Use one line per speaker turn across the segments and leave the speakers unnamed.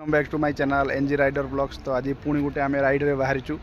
Welcome back to my channel NG rider blogs. तो आज पुणी गोटे आम राइड रे बाहरी तो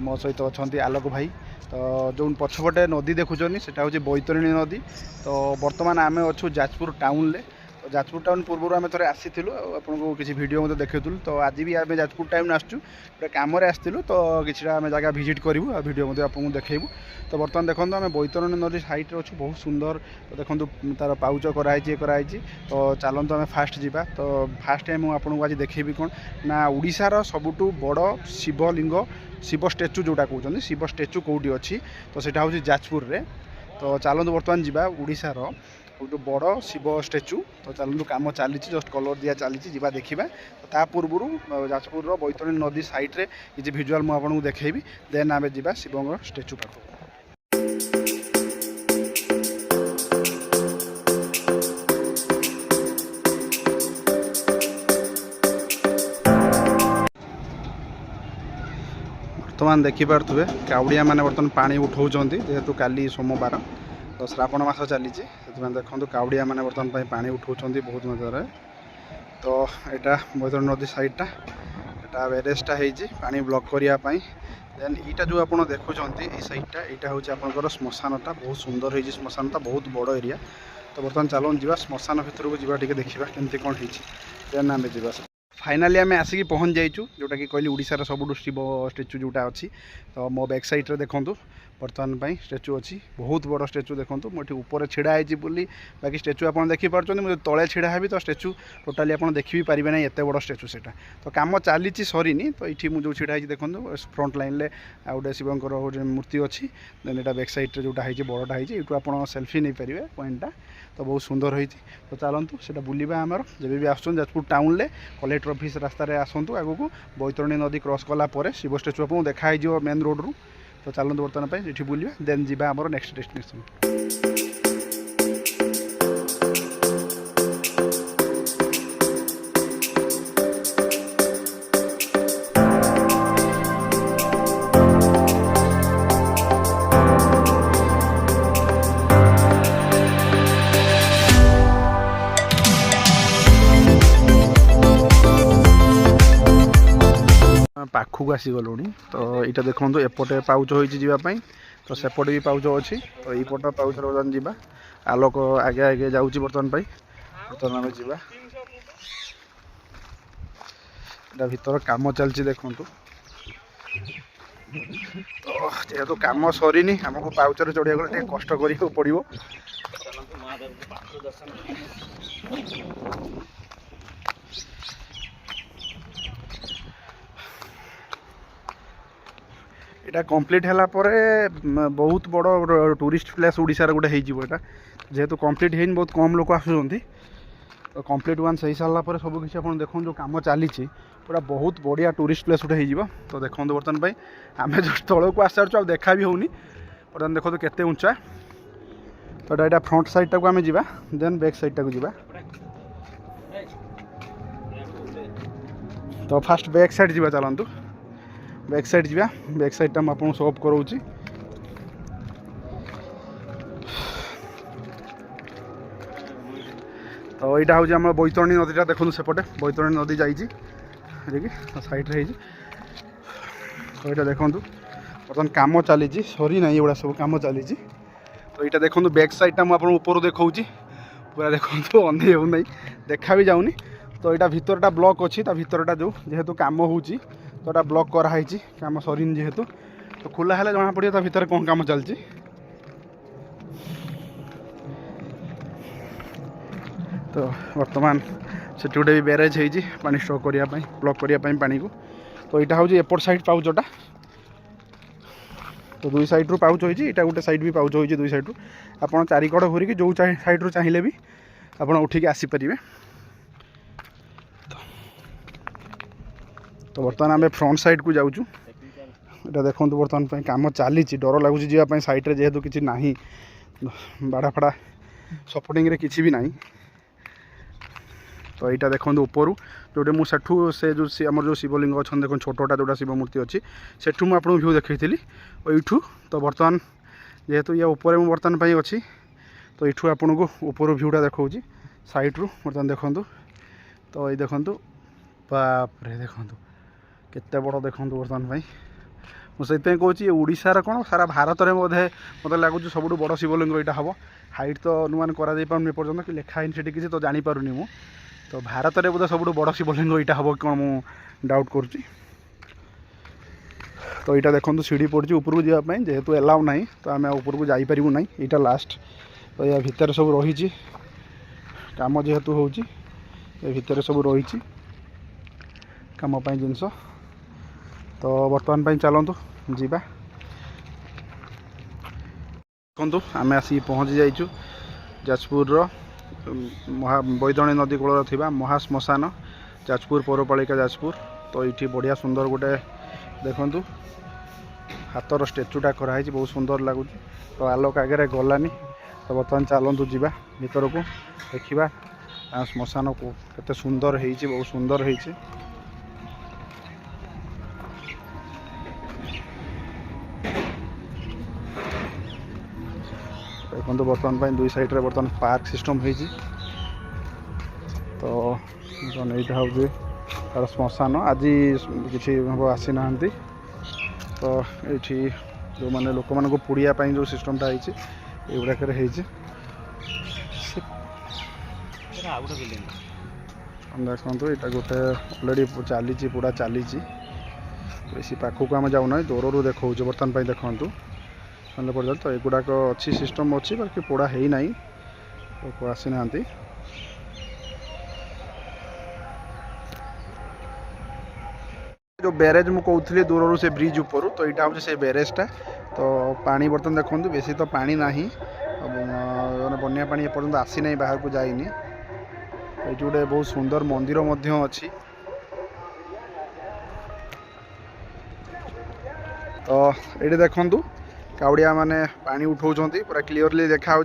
मो सहित अच्छा आलोक भाई। तो जो पछपटे नदी देखुन से हूँ बैतरणी नदी। तो बर्तमान आम अच्छु जाजपुर टाउन ले। तो जाजपुर टाउन पूर्व आम थे आसीलु आपको किसी वीडियो मत देखुलु। तो आज भी आम जाजपुर टाउन आसचु गोटे कम आसलु। तो किसी आम जगह भिजिट करूँ वीडियो मत आपको देखू। तो बर्तमान देखो आम बैतरणी नदी साइड अच्छु बहुत सुंदर। तो देखो तार पाउच कराई। तो चलतु आम फास्ट जावा। तो फास्ट टाइम मुझे आज देखेबी कौन ना ओडिशार सबुठु बड़ शिवलिंग शिव स्टेचू जोटा कहते शिव स्टेचू कौटी अच्छी। तो सेटा हूँ जाजपुर रे। तो चलतु बर्तमान जावा ओडिशार जो बड़ शिव स्टेचू। तो चलतु कम चली जस्ट कलर दिया चली देखा। तो ता पूर्व जाजपुर बैतरणी नदी साइड किसी भिजुआल मुझे देखी देन आम जा शिव स्टेचू पाख। बर्तमान देखिपे काउड़िया मैंने बर्तमान पानी उठाऊँ जेहेतु काली सोमवार। तो श्रावण मास चली देखो काउड़िया मैंने बर्तमान पानी उठाऊँ बहुत मात्रा। तो यहाँ बैतरणी नदी साइडटा यहाँ ब्यारेजटा होती पानी ब्लॉक करने। देन यहाँ जो आप देखुं ये साइडटा यहाँ हूँ आपंकर श्मशानटा बहुत सुंदर हो श्मशानटा बहुत बड़ एरिया। तो बर्तमान चलो जा श्मशान भितर को जा देखा केमती कौन हो। देन आम जा फाइनाली आम आसिक पहुँच जाइचु जोटा कि कहली ओडिशार सबुठु शिव स्टेचू जोटा अच्छी। तो मो बैक साइड रे देखूँ बर्तमान पर स्टेचू अच्छी बहुत बड़ स्टेचू देखूँ मुझे ऊपर छिड़ाई बोली बाकी स्टेचू आप देखिपुर मुझे तले छिड़ा हेबी। तो स्टेचू टोटाली आप देखी भी पारे ना एत बड़ स्टेचू से। तो कम चली सरीनी। तो ये मुझे छिड़ा देखो फ्रंट लाइन में गोटे शिवंकर गोटे मूर्ति अच्छी। देन यहाँ बैक साइड जोटा है बड़टा है यूँ आप सेल्फी नहीं पारे पॉइंटा। तो बहुत सुंदर होती। तो चलतु से बुलवा आमर जब भी आस जाजपुर टाउन ले कलेक्टर ऑफिस रास्तार आसतु आगू बैतरणी नदी क्रॉस कलापर शिव स्टेचू आपको देखाई मेन रोड रू। तो चलतु बर्तमान ये बुलवा देन जा आमर नेक्स्ट डेस्टिनेशन। पाखक आसीगलु। तो यहाँ देखो एपटे पाउच होपाई। तो सेपटे भी पाउच अच्छी। तो यपट पाउच बर्तमान जा आलोक आगे आगे जाऊँगी बर्तमान बर्तमान आम जा भर कम चलती देखु। तो जेहेतु कम सरीनी आमको पाउचर चढ़िया गले कष्ट करा पड़ो। यहाँ कंप्लीट है बहुत बड़ टूरिस्ट प्लेस ओडिशार गोटे होता जेहेतु कंप्लीट है बहुत कम लोग आसुँच। तो कंप्लीट वन्स हो सारापर सब किसी आप देखो जो कम चली पूरा बहुत बढ़िया टूरिस्ट प्लेस गोटे हो। तो देखो बर्तमान आम जो तौल को आस सारू देखा भी होनी बर्तमान देखो केते उंचा। तो यहाँ फ्रंट साइडटा को आम जा देन बैक साइडटा को जा। तो फास्ट बैक साइड जा चलतु बैक साइड जा बैक साइडटा मुझे शो अप कराऊँगी। तो यहाँ हूँ आम बैतरणी नदीटा देखो सेपटे बैतरणी नदी जाइए साइड रे। तो यहाँ देखो बर्तमान कम चली सरी ना ये सब कम चली। तो यहाँ देखो बैक साइडटा मुझे ऊपर देखा पूरा देखो अंधे हो ना देखा भी जाऊनी। तो यहाँ भितरटा ब्लॉक अच्छी भितरटा जो जेहेतु कम हो तो यहाँ ब्लॉक कराई कम सरीन जेहेतु। तो खोला है जना पड़े भितर कौन कम चलती। तो बर्तमान से गोटे भी ब्यारेज हो पानी स्टॉक करने ब्लॉक करने पानी को। तो यहाँ हूँ एपट साइड पाउचटा। तो दुई साइड रू पाउच होती यहाँ गोटे साइड भी पाउच होती दुई साइड रू आप चारिकड़ घूरिकी जो साइड रू चाहिए भी आप उठिकी आसीपारे। तो बर्तमान आम फ्रंट साइड को जाऊँ। यहाँ देखो बर्तमान कम चली डर लगुच जावाई साइड रे जेहेतु किसी ना बाड़ा फाड़ा सपोर्टिंग रे किसी भी ना। तो यहाँ देखो ऊपर जोटे मुझे से जो आम जो शिवलिंग अच्छा देख छोटा जोटा शिव मूर्ति अच्छी सेठू मुझे आपको व्यू देखी यूँ। तो बर्तमान जेहेतु या ऊपर बर्तमान अच्छी तो यूँ आपको ऊपर भ्यूटा देखा साइड रू बर्तमान देखूँ। तो ये देखो बापरे देखो केते बड़ देखो बर्तमान मुझे कौच ओडार कौन सारा भारत में बोधे मतलब लगुच सब बड़ शिवलिंग यहाँ हम हाइट तो अनुमान करपर्यंत कि लिखाही से किसी तो जापरूनी मु तो भारत में बोधे सब बड़ शिवलिंग यहाँ हम कौन मु डाउट करुँच तो यहाँ देखो सीढ़ी पड़ी उपरको जावाई जेहेतु एलाउ ना तो आम उपरको जापरू ना यहाँ लास्ट तो या भितर सब रही कम जेहेतु हो भितर सब रही कम जिनस तो बर्तमान चलतु जीवा देखु आम आसिक पहुँची जाइचु जाजपुर बैतरणी नदी कूल थी महाश्मशान जाजपुर पौरपालिका जाजपुर तो ये बढ़िया सुंदर गोटे देखु हाथर स्टेचुटा कराई बहुत सुंदर लगुच तो आलोक आगे गलानी तो बर्तमान चलतु जीवा भीतर को देखा श्मशान को केते सुंदर है बहुत सुंदर है देखो बर्तमान दुई साइड रे बर्तमान पार्क सिस्टम है तो यहाँ हूँ तार श्मशान आज किसी आसी ना तो ये जो मैंने लोक मान पुड़िया जो सिस्टमटा होगुड़ाक देखो यहाँ गोटे अलरेडी चली पूरा चली बेसी पाखक आम जाऊना दूर देखा बर्तमान देखु पर्यटन तो युड़ाक अच्छी सिस्टम अच्छी बाकी पोड़ा है ना लोक आसी ना जो बैरेज मु कहूली दूर से ब्रिज ऊपर तो यहाँ हूँ से बैरेजटा तो पानी बर्तमान देखो बेसी तो पानी ना बन्या पानी एपर्तंत आसी ना बाहर को जाइनी ये गोटे बहुत सुंदर मंदिर अच्छी तो ये देखु कावड़िया माने पानी उठाउछंती पूरा क्लियरली देखा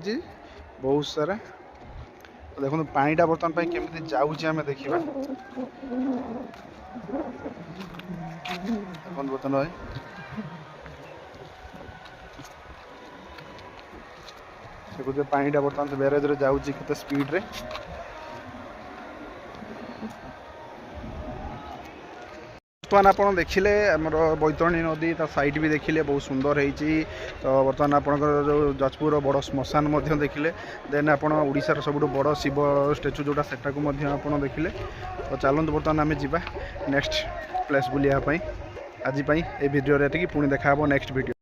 बहुत सारा तो देखो पानीटा बर्तमान केमी जाऊँगी आम देखा बर्तमान देखो पानीटा बर्तमान बैरेज रे जाऊँगी केते स्पीड रे बर्तमान आप देखिले आमर बैतरणी नदी ता साइड भी देखिले बहुत सुंदर है तो बर्तमान आपंकर जो जाजपुर बड़ श्मशान देखिले देन आप ओडिशार सब बड़ शिव स्टेचू जोटा सेटा को देखिले तो चलते बर्तमान आम जा नेक्स्ट प्लेस बुलायापी आज ये भिडियो पुणी देखा नेक्स्ट भिडियो।